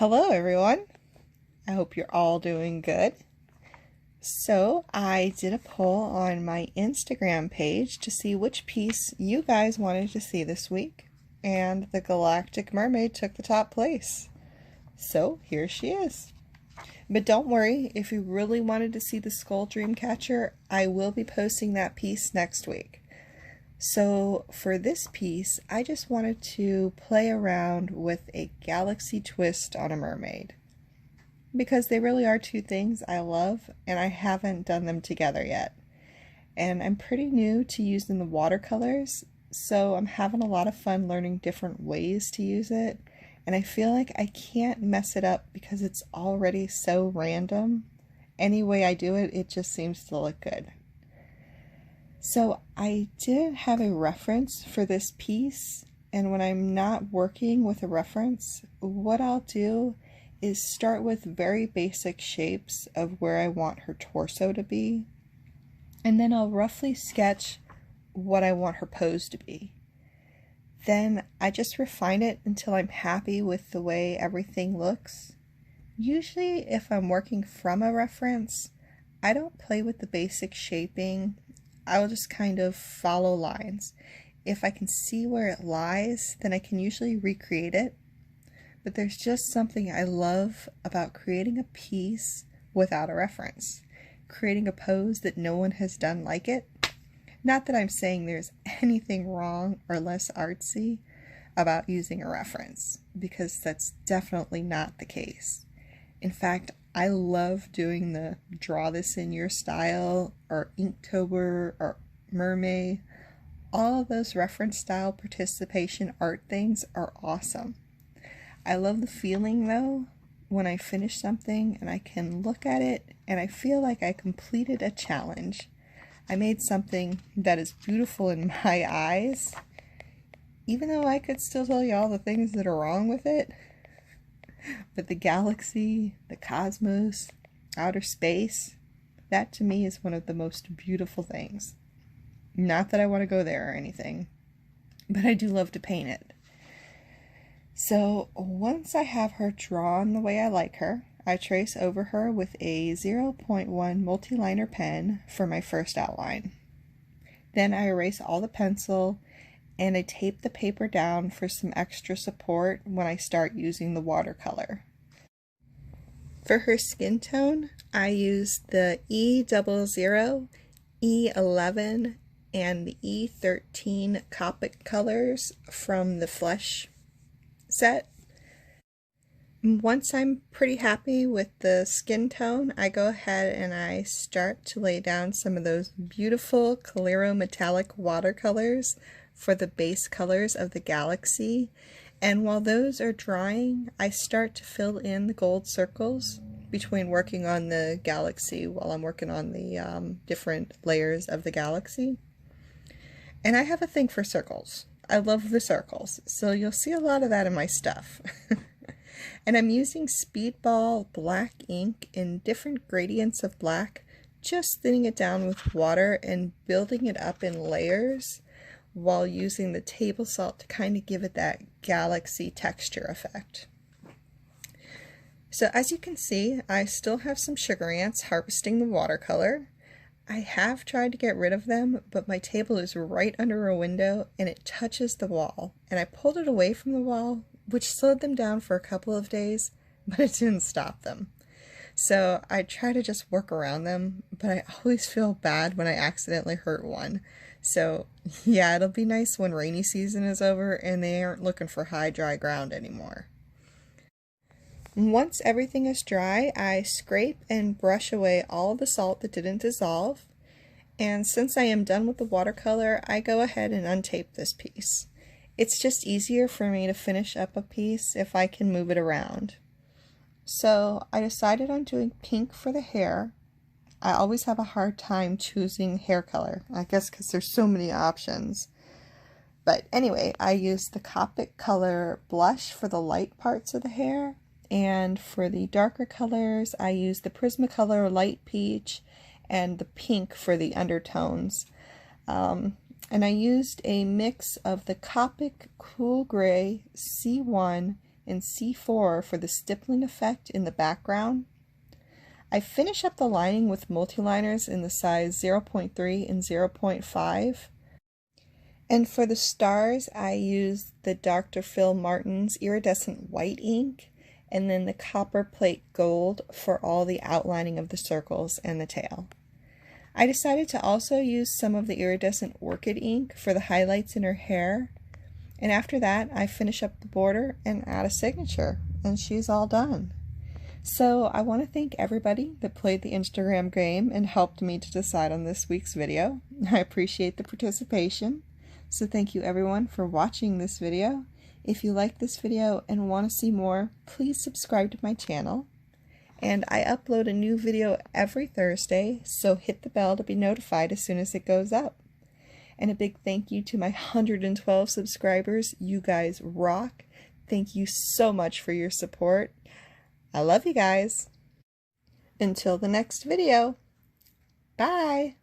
Hello everyone, I hope you're all doing good. So I did a poll on my Instagram page to see which piece you guys wanted to see this week, and the Galactic Mermaid took the top place. So here she is. But don't worry, if you really wanted to see the Skull Dreamcatcher, I will be posting that piece next week. So for this piece, I just wanted to play around with a galaxy twist on a mermaid, because they really are two things I love and I haven't done them together yet. And I'm pretty new to using the watercolors, so I'm having a lot of fun learning different ways to use it, and I feel like I can't mess it up because it's already so random. Any way I do it, it just seems to look good. So I didn't have a reference for this piece, and when I'm not working with a reference, what I'll do is start with very basic shapes of where I want her torso to be, and then I'll roughly sketch what I want her pose to be. Then I just refine it until I'm happy with the way everything looks. Usually if I'm working from a reference, I don't play with the basic shaping. I'll just kind of follow lines. If I can see where it lies, then I can usually recreate it. But there's just something I love about creating a piece without a reference. Creating a pose that no one has done like it. Not that I'm saying there's anything wrong or less artsy about using a reference, because that's definitely not the case. In fact, I love doing the draw this in your style or Inktober or Mermaid. All of those reference style participation art things are awesome. I love the feeling though when I finish something and I can look at it and I feel like I completed a challenge. I made something that is beautiful in my eyes, even though I could still tell you all the things that are wrong with it. But the galaxy, the cosmos, outer space, that to me is one of the most beautiful things. Not that I want to go there or anything, but I do love to paint it. So once I have her drawn the way I like her, I trace over her with a 0.1 multi-liner pen for my first outline. Then I erase all the pencil and I tape the paper down for some extra support when I start using the watercolor. For her skin tone, I use the E00, E11, and the E13 Copic colors from the Flesh set. Once I'm pretty happy with the skin tone, I go ahead and I start to lay down some of those beautiful Colero metallic watercolors for the base colors of the galaxy, and while those are drying, I start to fill in the gold circles between working on the galaxy while I'm working on the different layers of the galaxy. And I have a thing for circles. I love the circles, so you'll see a lot of that in my stuff. And I'm using Speedball black ink in different gradients of black, just thinning it down with water and building it up in layers, while using the table salt to kind of give it that galaxy texture effect. So as you can see, I still have some sugar ants harvesting the watercolor. I have tried to get rid of them, but my table is right under a window and it touches the wall, and I pulled it away from the wall, which slowed them down for a couple of days, but it didn't stop them. So I try to just work around them, but I always feel bad when I accidentally hurt one. So yeah, it'll be nice when rainy season is over and they aren't looking for high dry ground anymore. Once everything is dry, I scrape and brush away all the salt that didn't dissolve. And since I am done with the watercolor, I go ahead and untape this piece. It's just easier for me to finish up a piece if I can move it around. So I decided on doing pink for the hair. I always have a hard time choosing hair color, I guess because there's so many options. But anyway, I used the Copic color blush for the light parts of the hair, and for the darker colors I used the Prismacolor light peach and the pink for the undertones. And I used a mix of the Copic Cool Gray C1 and C4 for the stippling effect in the background. I finish up the lining with multiliners in the size 0.3 and 0.5. And for the stars, I used the Dr.Phil Martin's iridescent white ink and then the copper plate gold for all the outlining of the circles and the tail. I decided to also use some of the iridescent orchid ink for the highlights in her hair. And after that, I finish up the border and add a signature, and she's all done. So I want to thank everybody that played the Instagram game and helped me to decide on this week's video. I appreciate the participation. So thank you everyone for watching this video. If you like this video and want to see more, please subscribe to my channel. And I upload a new video every Thursday, so hit the bell to be notified as soon as it goes up. And a big thank you to my 112 subscribers. You guys rock. Thank you so much for your support. I love you guys. Until the next video. Bye.